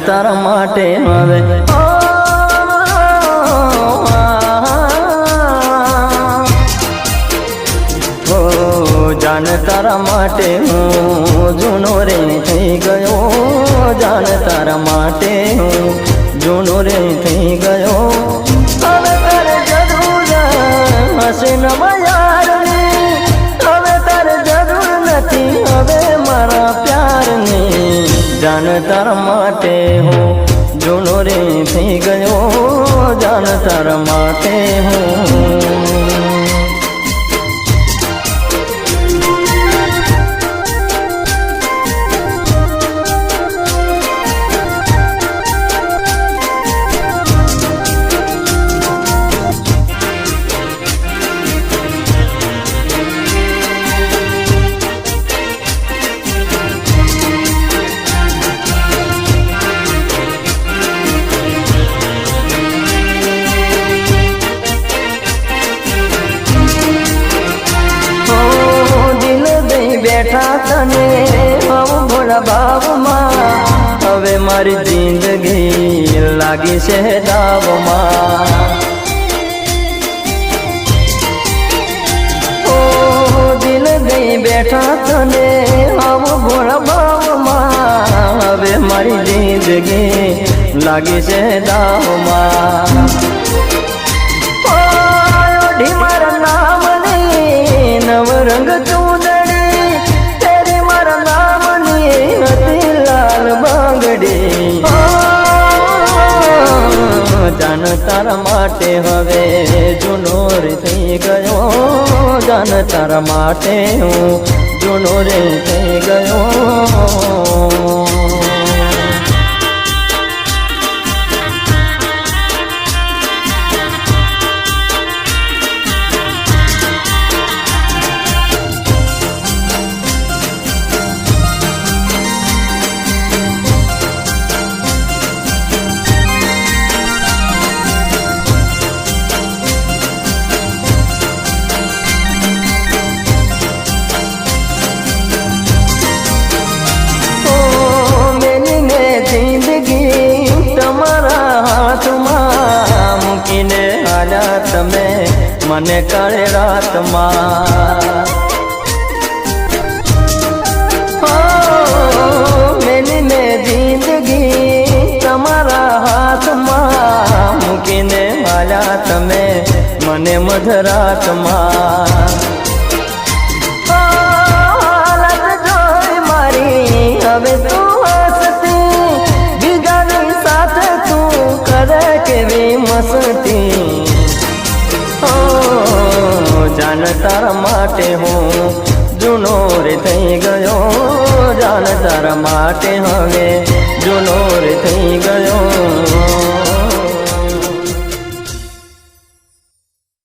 તારા માટે હવે જાન તારા માટે હું જૂનો રે થઈ ગયો જાન તારા માટે હું જૂનો રે થઈ ગયો હવે તારે જરૂર હશે નવા યારની હવે તારે જરૂર નથી હવે મારા પ્યારની જાન તારા માટે હું જૂનો રે થઈ ગયો જાન તારા માટે હું બેઠા તને હું ભોળા ભાવમાં હવે મારી જિંદગી લાગી છે દાવમાં ઓ દિલ ગઈ બેઠા તને હું ભોળા ભાવમાં હવે મારી જિંદગી લાગી છે દાવમાં ઓઢી મારા નામની નવરંગ જાન તારા માટે હવે જૂનો રે થઈ ગયો જાન તારા માટે હું જૂનો રે થઈ ગયો તમે મને કાળે રાતમાં મેલી મેં જિંદગી તમારા હાથમાં મૂકીને માલ્યા તમે મને મધરાતમાં હાલત જોઈ મારી હવે તું હસતી બીજાની સાથે તું કરે કેવી મસ્તી જાન તારા માટે હું જૂનો રે થઈ ગયો જાન તારા માટે હવે જૂનો રે થઈ ગયો